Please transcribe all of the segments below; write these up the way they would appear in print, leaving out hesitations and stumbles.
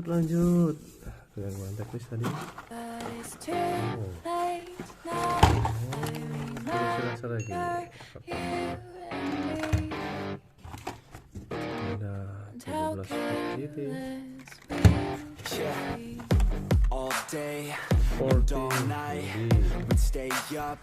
lanjut. Gangguan teknis tadi. Rasa lagi. Ada 17 gitu. All day and all night, we'd stay up,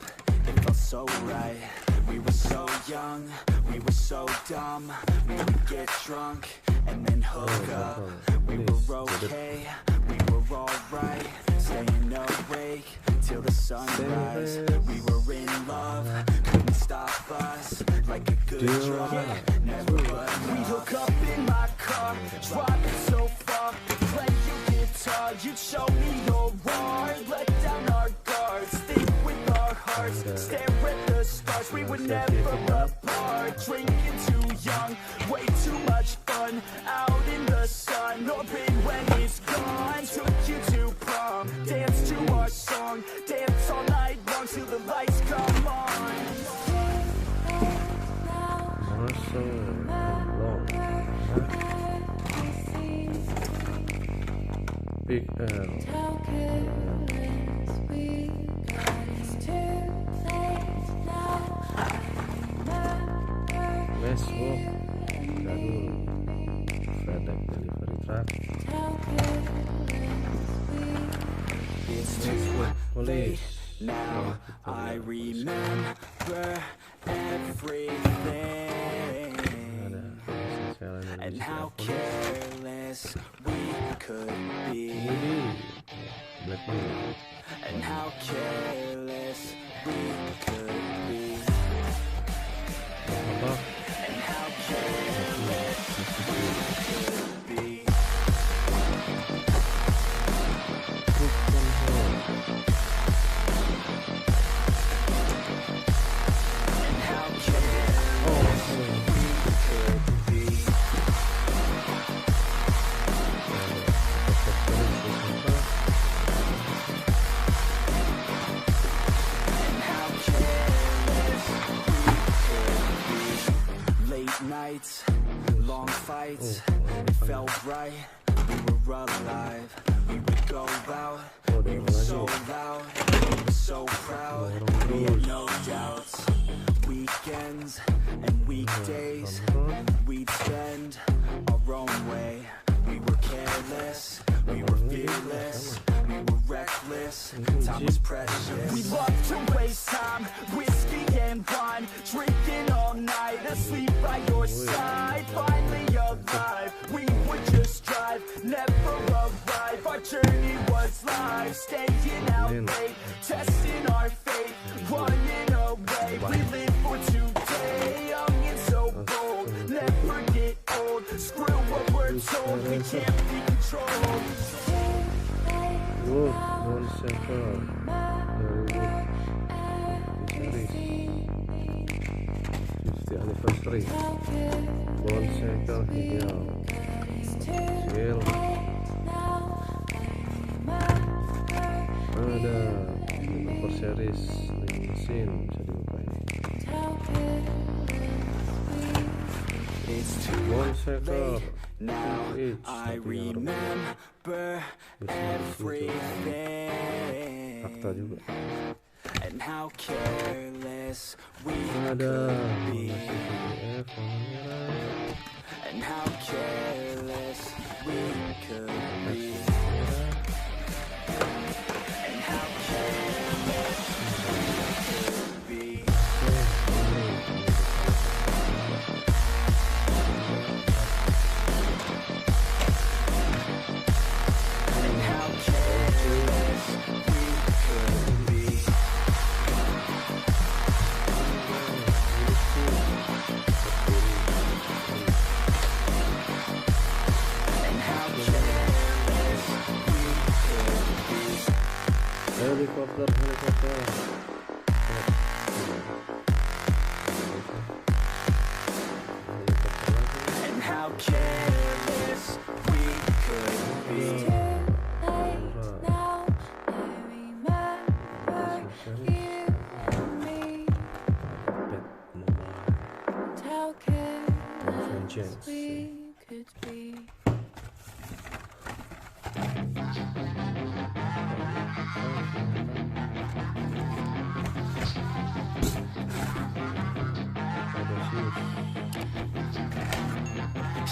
it felt so right. We were so young, we were so dumb. We would get drunk and then hook up. We were okay, we were alright. Staying awake till the sunrise. We were in love, couldn't stop us. Like a good drug, never let up. We'd hook up in my car, driving so far. Play your guitar, you'd show me your art. Let down our guards, think with our hearts. Stare at the stars, we were never apart. Drinking too young, way too much fun. Out in the sun, open when it's gone. Took you to prom, dance to our song. Dance all night long till the lights come on. Big L. Let's walk. Jadul. FedEx delivery truck. Police. Now I remember everything and how careless we could be, and how careless we could be, and how careless we could be. Nights, long fights, it felt right, we were alive. We would go out, we were so loud, we were so proud, we had no doubts. Weekends and weekdays, we'd spend our own way. We were careless, we were fearless, we were reckless, time was precious. We loved to waste time, whiskey and wine, drinking all night, asleep by your side. Finally alive, we would just drive, never arrive. Our journey was life, staying out late, testing our fate, running away. We live for today, young and so bold, never get old. Screw what we're told, we can't be controlled. Good, don't settle. Very good. 50th anniversary. Bone cycle hijau. Seal. Ada Super Series mesin bisa dibuka ini. Bone cycle. Now I remember everything. Fakta juga. And how careless we Ada could be, PDF warna merah. and how careless we could be, and how careless we could be. And how careless we could be. Helikopter. And how careless we could be.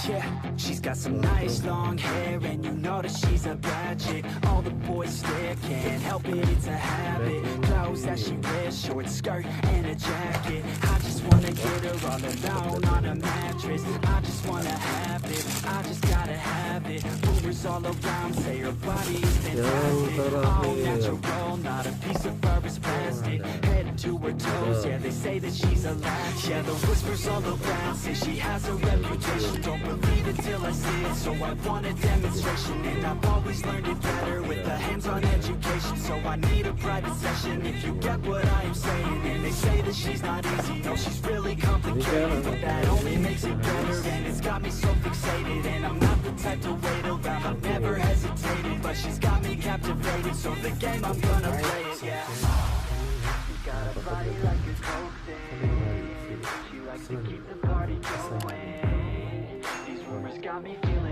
Yeah, she's got some nice long hair, and you know that she's a bad chick. All the boys stare, can't help it, it's a habit. Clothes that she wears, short skirt and a jacket. I just wanna get her all alone on a mattress. I just wanna have it, I just gotta have it. Rumors all around say her body is fantastic. All natural, not a piece of fur is plastic. Head to her toes, yeah, they say that she's a latch. Yeah, the whispers all around say she has a reputation. Don't believe it till I see it, so I want a demonstration. And I've always learned it better with a hands-on education. So I need a private session, if you get what I am saying. And they say that she's not easy, no, she's really complicated. But that only makes it better, and it's got me so fixated. And I'm not the type to wait around, I've never hesitated. But she's got me captivated, so the game, I'm gonna play it, yeah. She's got a body like a coke. She likes to keep the party going. Rumors got me feeling